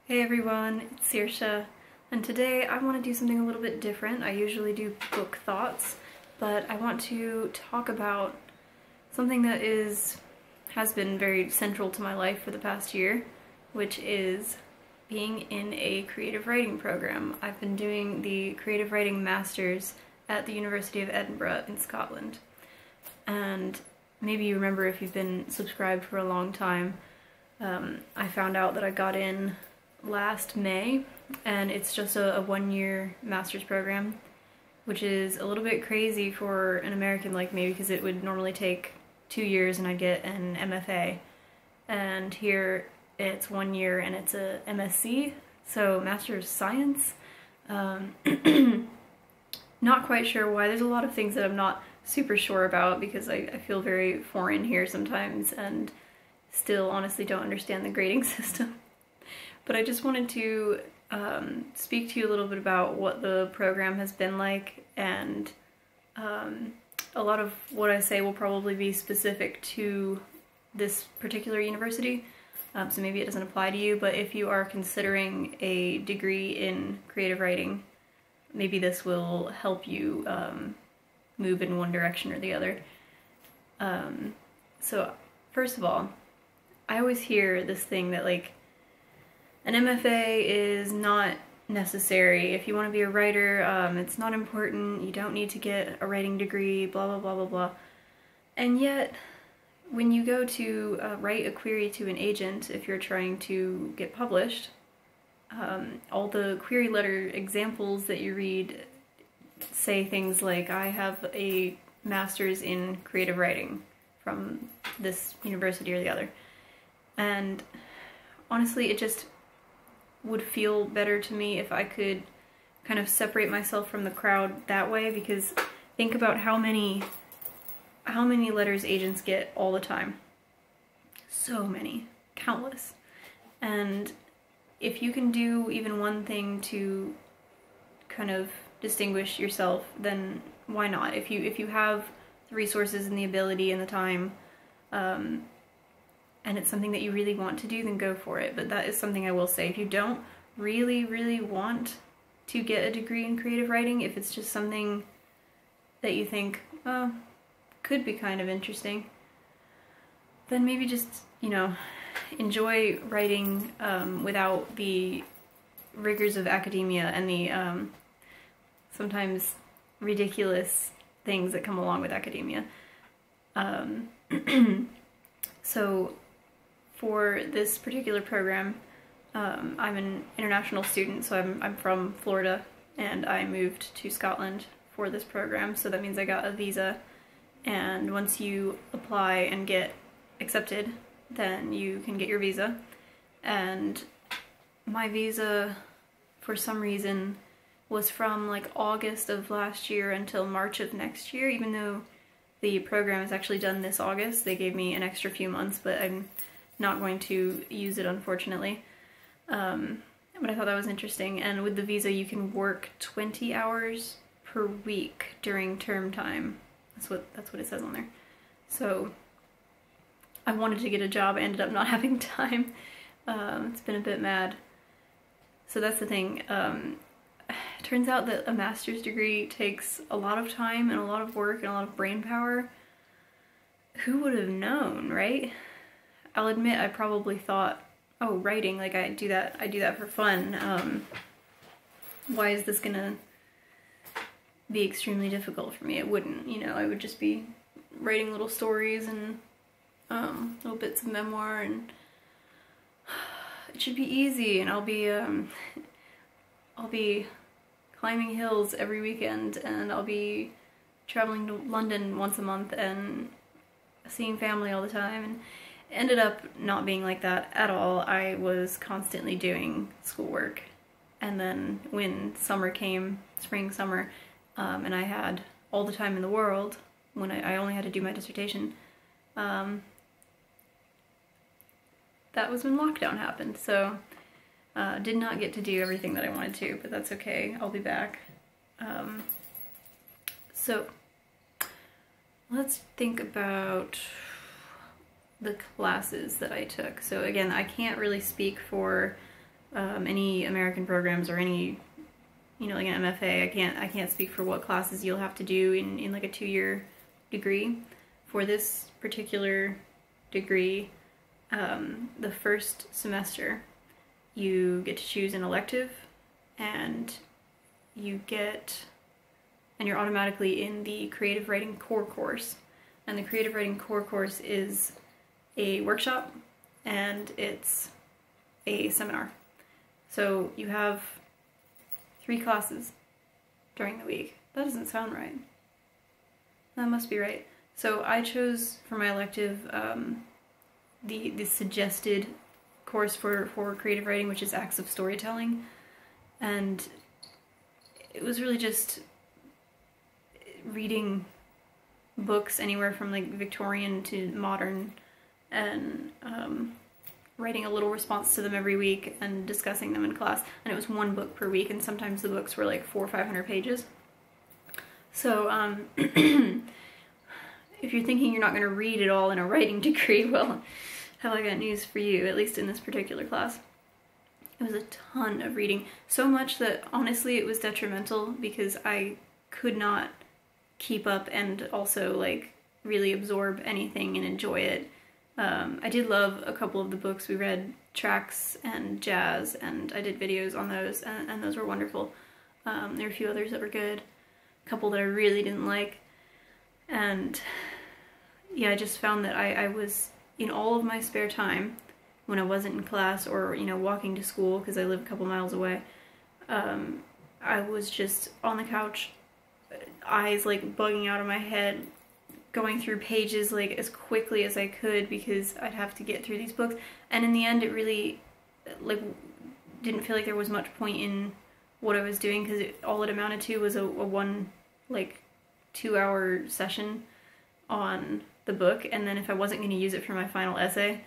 Hey everyone, it's Saoirse, and today I want to do something a little bit different. I usually do book thoughts, but I want to talk about something that has been very central to my life for the past year, which is being in a creative writing program. I've been doing the Creative Writing Masters at the University of Edinburgh in Scotland, and maybe you remember if you've been subscribed for a long time, I found out that I got in last May, and it's just a one-year master's program, which is a little bit crazy for an American like me because it would normally take 2 years and I'd get an MFA, and here it's 1 year and it's a MSc, so Master's of Science. Not quite sure why. There's a lot of things that I'm not super sure about because I feel very foreign here sometimes and still honestly don't understand the grading system. But I just wanted to speak to you a little bit about what the program has been like, and a lot of what I say will probably be specific to this particular university, so maybe it doesn't apply to you, but if you are considering a degree in creative writing, maybe this will help you move in one direction or the other. So first of all, I always hear this thing that like, an MFA is not necessary. If you want to be a writer, it's not important, you don't need to get a writing degree, blah blah blah blah blah. And yet, when you go to write a query to an agent, if you're trying to get published, all the query letter examples that you read say things like, I have a master's in creative writing from this university or the other. And honestly, it just would feel better to me if I could kind of separate myself from the crowd that way, because think about how many letters agents get all the time. So many. Countless. And if you can do even one thing to kind of distinguish yourself, then why not? If you have the resources and the ability and the time, and it's something that you really want to do, then go for it. But that is something I will say. If you don't really want to get a degree in creative writing, if it's just something that you think, oh, could be kind of interesting, then maybe just, enjoy writing without the rigors of academia and the sometimes ridiculous things that come along with academia. So for this particular program, I'm an international student, so I'm from Florida, and I moved to Scotland for this program, so that means I got a visa, and once you apply and get accepted, then you can get your visa. And my visa, for some reason, was from like August of last year until March of next year, even though the program is actually done this August. They gave me an extra few months, but I'm not going to use it, unfortunately. But I thought that was interesting, and with the visa you can work 20 hours per week during term time. That's what it says on there. So I wanted to get a job, I ended up not having time. It's been a bit mad. So that's the thing. It turns out that a master's degree takes a lot of time and a lot of work and a lot of brain power. Who would have known, right? I'll admit I probably thought, oh, writing, like I do that for fun. Why is this gonna be extremely difficult for me? It wouldn't, I would just be writing little stories and little bits of memoir, and it should be easy, and I'll be climbing hills every weekend, and I'll be traveling to London once a month and seeing family all the time, and ended up not being like that at all. I was constantly doing schoolwork, and then when summer came, spring, summer, and I had all the time in the world, when I only had to do my dissertation, that was when lockdown happened, so did not get to do everything that I wanted to, but that's okay, I'll be back. So let's think about the classes that I took. So again, I can't really speak for any American programs or any, you know, like an MFA. I can't speak for what classes you'll have to do in like a 2-year degree. For this particular degree, the first semester you get to choose an elective, and you're automatically in the Creative Writing Core course. And the Creative Writing Core course is a workshop and it's a seminar. So you have 3 classes during the week. That doesn't sound right. That must be right. So I chose for my elective the suggested course for creative writing, which is Acts of Storytelling. And it was really just reading books anywhere from like Victorian to modern, and writing a little response to them every week and discussing them in class. And it was 1 book per week, and sometimes the books were like 400 or 500 pages. So if you're thinking you're not going to read it all in a writing degree, well, have I got news for you, at least in this particular class. It was a ton of reading, so much that honestly it was detrimental because I could not keep up and also like really absorb anything and enjoy it. I did love a couple of the books. We read Tracts and Jazz, and I did videos on those, and those were wonderful. There were a few others that were good, a couple that I really didn't like, and yeah, I just found that I was, in all of my spare time, when I wasn't in class or, you know, walking to school, because I live a couple miles away, I was just on the couch, eyes like bugging out of my head, going through pages like as quickly as I could because I'd have to get through these books. And in the end, it really like didn't feel like there was much point in what I was doing, because all it amounted to was a 1 like 2-hour session on the book, and then if I wasn't going to use it for my final essay,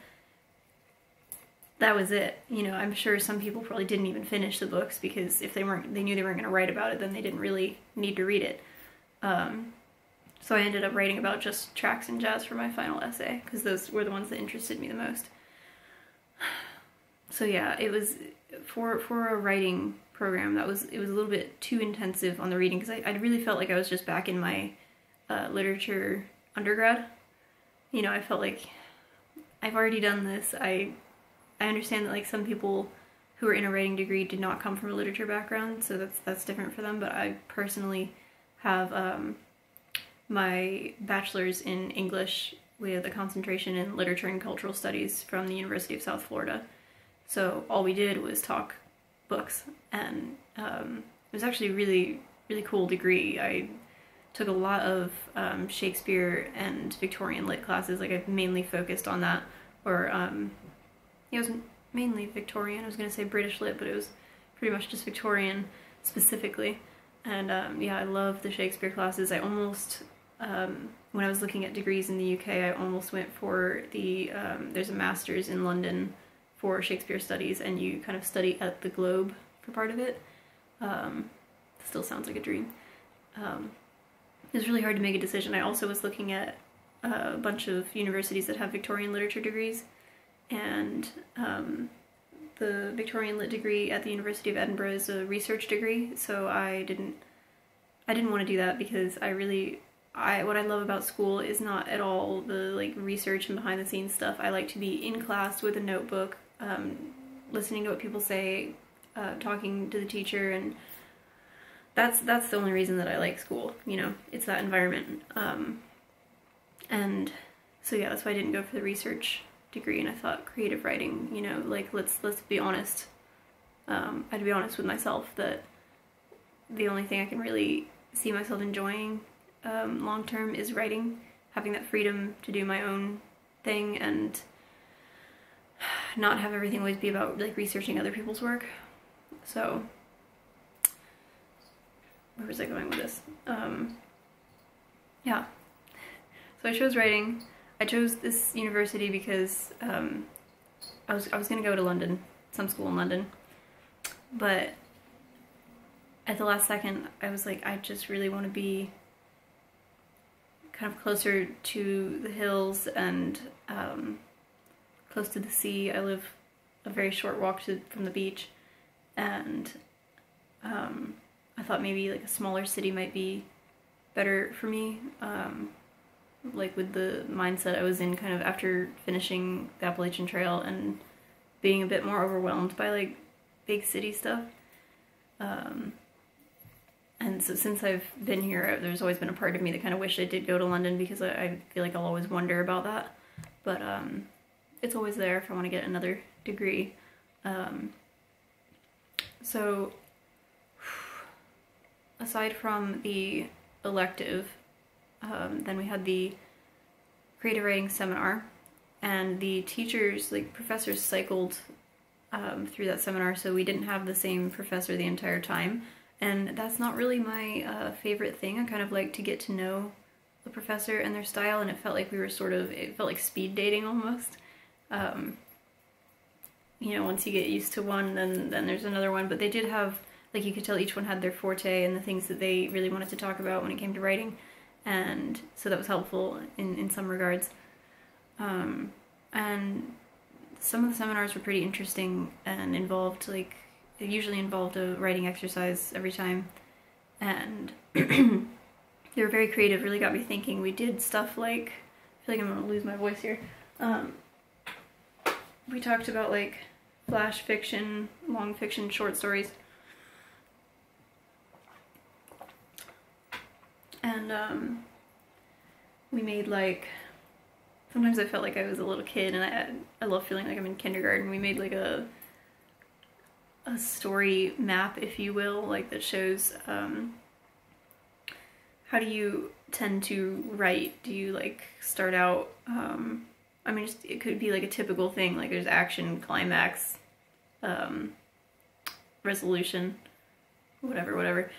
that was it. You know, I'm sure some people probably didn't even finish the books because if they knew they weren't going to write about it, then they didn't really need to read it. So I ended up writing about just Tracts and Jazz for my final essay, because those were the ones that interested me the most. So yeah, it was for a writing program it was a little bit too intensive on the reading, because I really felt like I was just back in my literature undergrad. You know, I felt like I've already done this. I understand that like some people who are in a writing degree did not come from a literature background, so that's different for them, but I personally have my bachelor's in English with a concentration in literature and cultural studies from the University of South Florida. So all we did was talk books, and it was actually a really, really cool degree. I took a lot of Shakespeare and Victorian lit classes. Like, I mainly focused on that, or it was mainly Victorian. I was going to say British lit, but it was pretty much just Victorian specifically. And yeah, I love the Shakespeare classes. I almost, when I was looking at degrees in the UK, I almost went for the, there's a master's in London for Shakespeare studies, and you kind of study at the Globe for part of it. Still sounds like a dream. It was really hard to make a decision. I also was looking at a bunch of universities that have Victorian literature degrees, and the Victorian lit degree at the University of Edinburgh is a research degree, so I didn't want to do that, because what I love about school is not at all the like research and behind the scenes stuff. I like to be in class with a notebook, listening to what people say, talking to the teacher, and that's the only reason that I like school, you know, it's that environment. And so yeah, that's why I didn't go for the research degree, and I thought creative writing, you know, like let's be honest. I had to be honest with myself that the only thing I can really see myself enjoying long term is writing, having that freedom to do my own thing and not have everything always be about like researching other people's work. So where was I going with this? Yeah. So I chose writing. I chose this university because I was gonna go to London, some school in London, but at the last second I was like, I just really want to be kind of closer to the hills and close to the sea. I live a very short walk from the beach, and I thought maybe like a smaller city might be better for me, like with the mindset I was in kind of after finishing the Appalachian Trail and being a bit more overwhelmed by like big city stuff. And so since I've been here, there's always been a part of me that kind of wished I did go to London, because I feel like I'll always wonder about that. But it's always there if I want to get another degree. So aside from the elective, then we had the creative writing seminar, and the teachers, like professors, cycled through that seminar, so we didn't have the same professor the entire time. And that's not really my favorite thing. I kind of like to get to know the professor and their style, and it felt like we were it felt like speed dating almost. You know, once you get used to one, then there's another one. But they did have, like, you could tell each one had their forte and the things that they really wanted to talk about when it came to writing. And so that was helpful in some regards. And some of the seminars were pretty interesting and involved, like, it usually involved a writing exercise every time. And they were very creative, really got me thinking. We did stuff like, I feel like I'm going to lose my voice here. We talked about like flash fiction, long fiction, short stories. And we made like, sometimes I felt like I was a little kid, and I love feeling like I'm in kindergarten. We made like a story map, if you will, like that shows how do you tend to write. Do you like start out, I mean, it could be like a typical thing, like there's action, climax, resolution, whatever.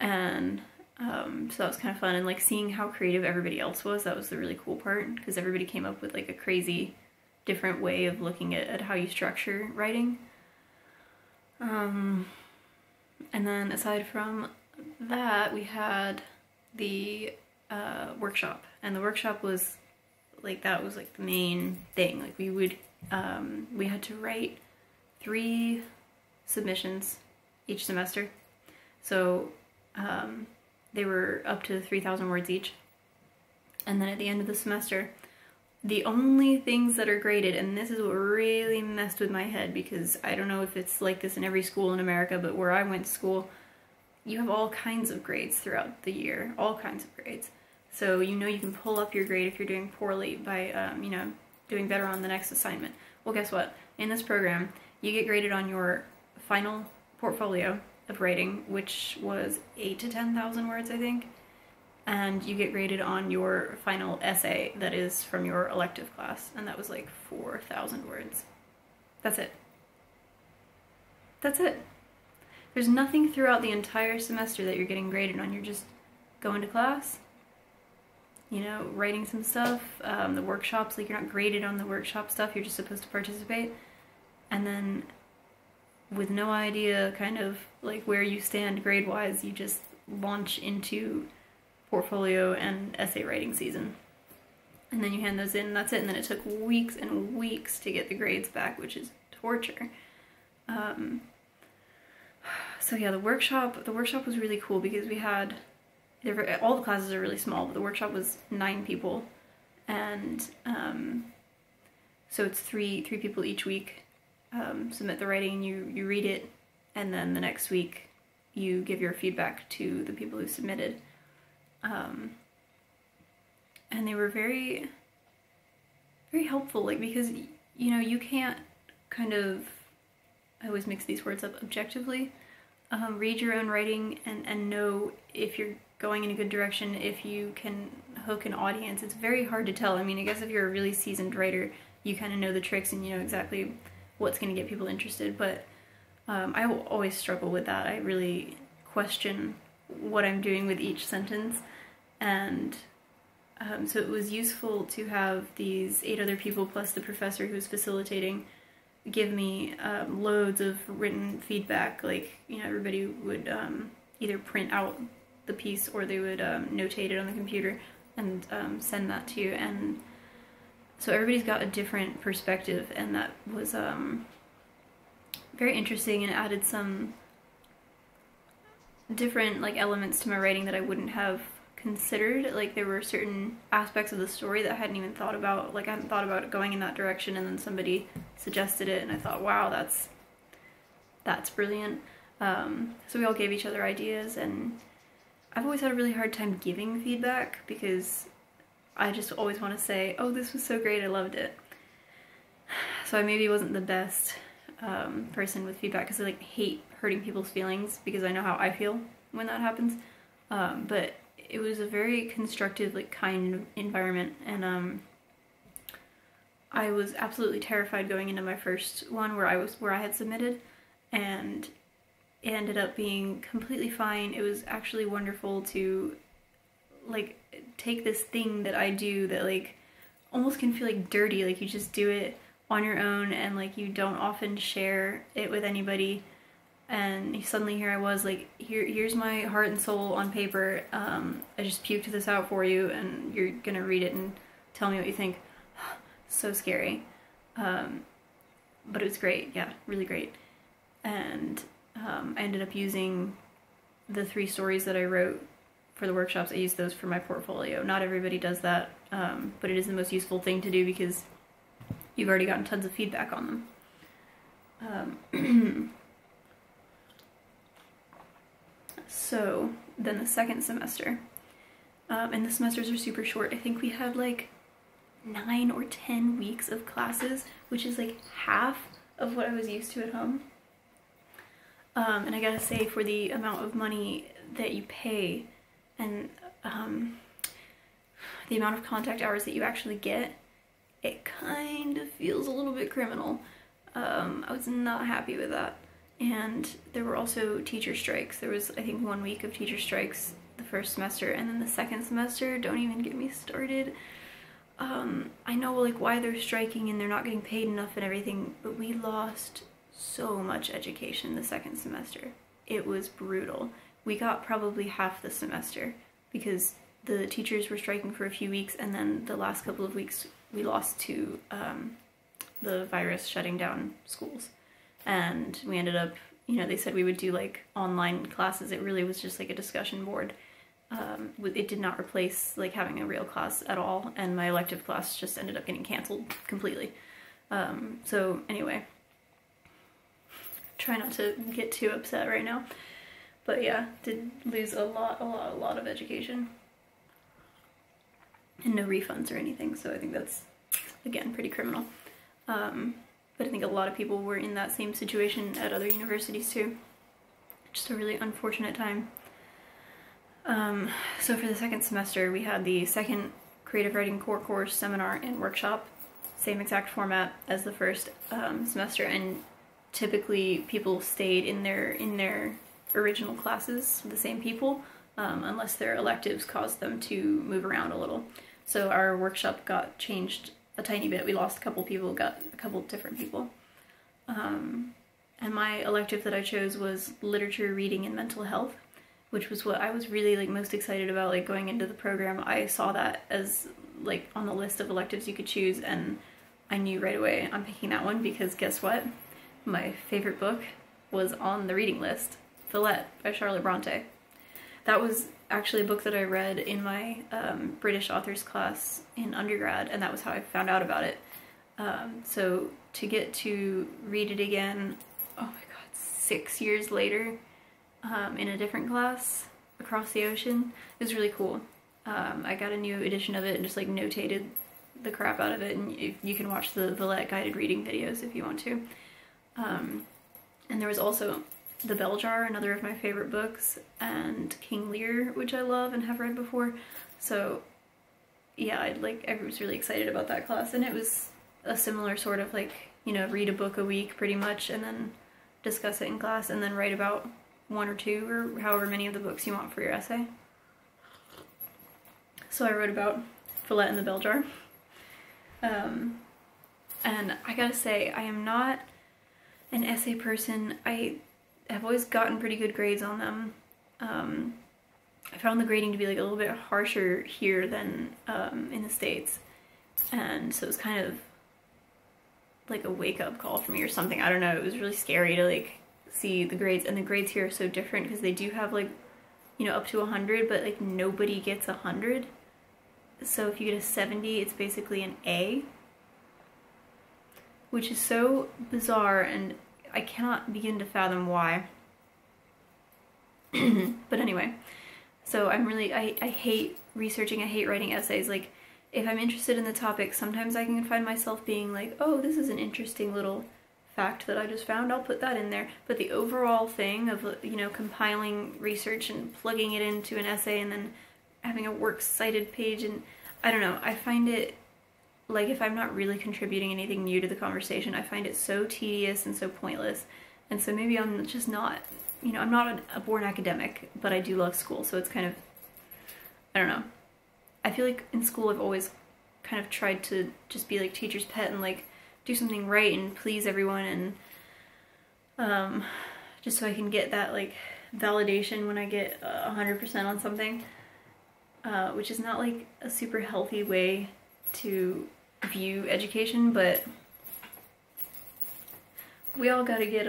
And so that was kind of fun, and like seeing how creative everybody else was, that was the really cool part, because everybody came up with like a crazy different way of looking at how you structure writing. And then aside from that, we had the workshop, and the workshop was like, that was like the main thing. Like we would, we had to write 3 submissions each semester. So they were up to 3,000 words each. And then at the end of the semester, the only things that are graded, and this is what really messed with my head, because I don't know if it's like this in every school in America, but where I went to school, you have all kinds of grades throughout the year, all kinds of grades. So you know you can pull up your grade if you're doing poorly by, you know, doing better on the next assignment. Well, guess what? In this program, you get graded on your final portfolio of writing, which was 8,000 to 10,000 words, I think. And you get graded on your final essay that is from your elective class, and that was like 4,000 words. That's it. That's it. There's nothing throughout the entire semester that you're getting graded on. You're just going to class, you know, writing some stuff, the workshops, like you're not graded on the workshop stuff, you're just supposed to participate. And then with no idea kind of like where you stand grade-wise, you just launch into portfolio and essay writing season. And then you hand those in, and that's it. And then it took weeks and weeks to get the grades back, which is torture. So yeah, the workshop was really cool, because we had, all the classes are really small, but the workshop was 9 people. And so it's three people each week submit the writing, you read it, and then the next week you give your feedback to the people who submitted. And they were very, very helpful, like, because, you know, you can't kind of, I always mix these words up, objectively, read your own writing and know if you're going in a good direction, if you can hook an audience. It's very hard to tell. I mean, I guess if you're a really seasoned writer, you kind of know the tricks and you know exactly what's going to get people interested, but I will always struggle with that. I really question what I'm doing with each sentence, and so it was useful to have these 8 other people plus the professor who was facilitating give me loads of written feedback. Like, you know, everybody would either print out the piece or they would notate it on the computer and send that to you, and so everybody's got a different perspective, and that was very interesting and added some different like elements to my writing that I wouldn't have considered. Like there were certain aspects of the story that I hadn't even thought about. Like I hadn't thought about it going in that direction, and then somebody suggested it, and I thought, wow, that's brilliant. So we all gave each other ideas, and I've always had a really hard time giving feedback because I just always want to say, oh, this was so great, I loved it. So I maybe wasn't the best person with feedback because I like hate hurting people's feelings because I know how I feel when that happens. But it was a very constructive, like kind environment, and I was absolutely terrified going into my first one where I had submitted, and it ended up being completely fine. It was actually wonderful to like take this thing that I do that like almost can feel like dirty, like you just do it on your own and like you don't often share it with anybody, and suddenly here I was like, here's my heart and soul on paper. I just puked this out for you and you're gonna read it and tell me what you think. So scary. But it was great, yeah, really great. And I ended up using the 3 stories that I wrote for the workshops. I used those for my portfolio. Not everybody does that, but it is the most useful thing to do because you've already gotten tons of feedback on them. So then the second semester, and the semesters are super short. I think we had like 9 or 10 weeks of classes, which is like half of what I was used to at home. And I gotta say, for the amount of money that you pay and the amount of contact hours that you actually get, it kind of feels a little bit criminal. I was not happy with that. And there were also teacher strikes. There was, I think, 1 week of teacher strikes the first semester, and then the second semester, don't even get me started. I know like why they're striking and they're not getting paid enough and everything, but we lost so much education the second semester. It was brutal. We got probably half the semester because the teachers were striking for a few weeks, and then the last couple of weeks we lost to the virus shutting down schools. And we ended up, you know, they said we would do like online classes. It really was just like a discussion board. It did not replace like having a real class at all, and my elective class just ended up getting canceled completely. So anyway, try not to get too upset right now. But yeah, did lose a lot of education. And no refunds or anything, so I think that's, again, pretty criminal. But I think a lot of people were in that same situation at other universities too. Just a really unfortunate time. So for the second semester, we had the second Creative Writing Core Course, Seminar, and Workshop. Same exact format as the first semester, and typically people stayed in their original classes, the same people, unless their electives caused them to move around a little. So our workshop got changed a tiny bit. We lost a couple people, got a couple different people. And my elective that I chose was Literature, Reading, and Mental Health, which was what I was really like most excited about, like going into the program. I saw that as like on the list of electives you could choose, and I knew right away I'm picking that one because guess what? My favorite book was on the reading list, Villette by Charlotte Bronte. That was actually a book that I read in my British authors class in undergrad, and that was how I found out about it. So to get to read it again, oh my god, 6 years later, in a different class across the ocean, it was really cool. I got a new edition of it and just like notated the crap out of it, and you can watch the Villette guided reading videos if you want to. And there was also The Bell Jar, another of my favorite books, and King Lear, which I love and have read before. So yeah, I was really excited about that class, and it was a similar sort of like, you know, read a book a week pretty much, and then discuss it in class, and then write about 1 or 2 or however many of the books you want for your essay. So I wrote about Villette and The Bell Jar. And I gotta say, I am not an essay person. I have always gotten pretty good grades on them. I found the grading to be like a little bit harsher here than in the States, and so it's kind of like a wake-up call for me or something. I don't know, it was really scary to like see the grades, and the grades here are so different because they do have like, you know, up to 100, but like nobody gets 100. So if you get a 70, it's basically an A, which is so bizarre, and I cannot begin to fathom why. But anyway, so I hate researching, I hate writing essays. Like, if I'm interested in the topic, sometimes I can find myself being like, oh, this is an interesting little fact that I just found, I'll put that in there. But the overall thing of, you know, compiling research and plugging it into an essay and then having a works cited page, and I don't know, I find it, like, if I'm not really contributing anything new to the conversation, I find it so tedious and so pointless. And so maybe I'm just not, you know, I'm not a born academic, but I do love school, so it's kind of, I don't know. I feel like in school I've always kind of tried to just be like teacher's pet and like do something right and please everyone, and just so I can get that like validation when I get 100% on something, which is not like a super healthy way to view education, but we all gotta get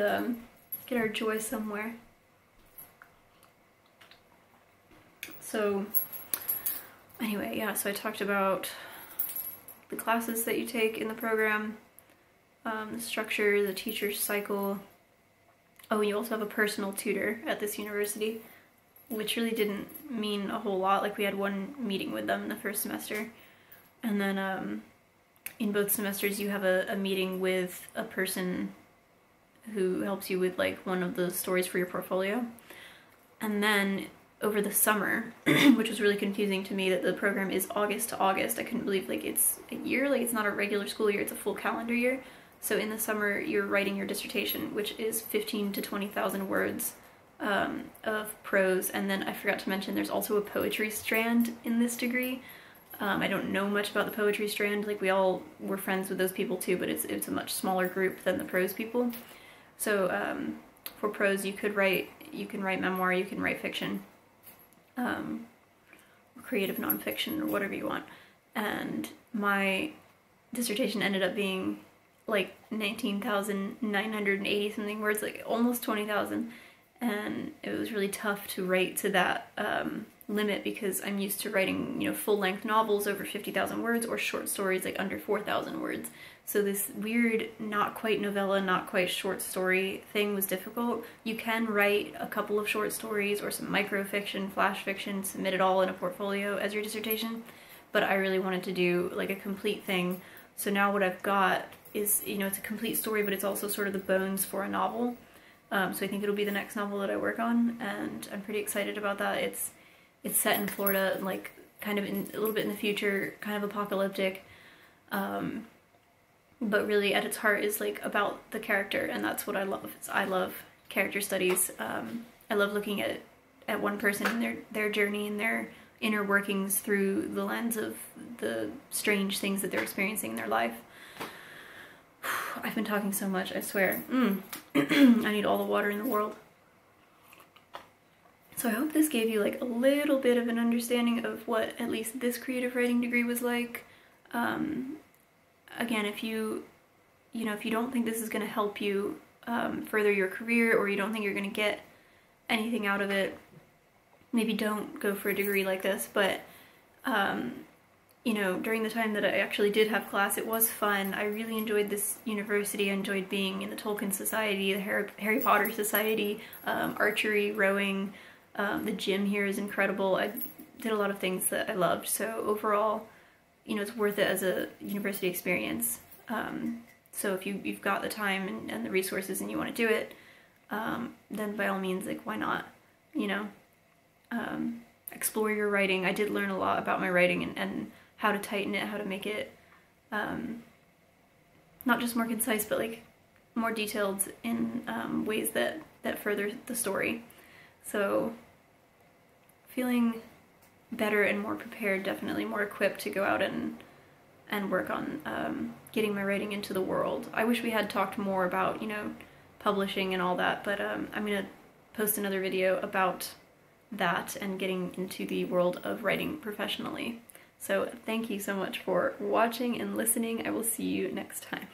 our joy somewhere. So anyway, yeah, so I talked about the classes that you take in the program, the structure, the teacher's cycle. Oh, you also have a personal tutor at this university, which really didn't mean a whole lot. Like, we had one meeting with them in the first semester, and then in both semesters you have a meeting with a person who helps you with like one of the stories for your portfolio. And then over the summer, which was really confusing to me that the program is August to August. I couldn't believe like it's a year, like it's not a regular school year, it's a full calendar year. So in the summer you're writing your dissertation, which is 15 to 20,000 words of prose. And then I forgot to mention there's also a poetry strand in this degree. I don't know much about the poetry strand, like we all were friends with those people too, but it's a much smaller group than the prose people. So for prose you can write memoir, you can write fiction, creative nonfiction, or whatever you want. And my dissertation ended up being like 19,980 something words, like almost 20,000, and it was really tough to write to that limit because I'm used to writing, you know, full-length novels over 50,000 words or short stories like under 4,000 words. So this weird, not quite novella, not quite short story thing was difficult. You can write a couple of short stories or some microfiction, flash fiction, submit it all in a portfolio as your dissertation, but I really wanted to do like a complete thing. So now what I've got is, you know, it's a complete story, but it's also sort of the bones for a novel. So I think it'll be the next novel that I work on, and I'm pretty excited about that. It's set in Florida, like kind of a little bit in the future, kind of apocalyptic, but really at its heart is like about the character, and that's what I love. I love character studies. I love looking at one person and their journey and their inner workings through the lens of the strange things that they're experiencing in their life. I've been talking so much, I swear. I need all the water in the world. So I hope this gave you like a little bit of an understanding of what at least this creative writing degree was like. Again, if you don't think this is going to help you further your career, or you don't think you're going to get anything out of it, maybe don't go for a degree like this. But you know, during the time that I actually did have class, it was fun. I really enjoyed this university. I enjoyed being in the Tolkien Society, the Harry Potter Society, archery, rowing. The gym here is incredible. I did a lot of things that I loved. So overall, you know, it's worth it as a university experience. So if you've got the time and the resources and you want to do it, then by all means, like, why not, you know? Explore your writing. I did learn a lot about my writing and how to tighten it, how to make it not just more concise, but like more detailed in ways that further the story. So feeling better and more prepared, definitely more equipped to go out and work on getting my writing into the world. I wish we had talked more about, you know, publishing and all that, but I'm gonna post another video about that and getting into the world of writing professionally. So thank you so much for watching and listening. I will see you next time.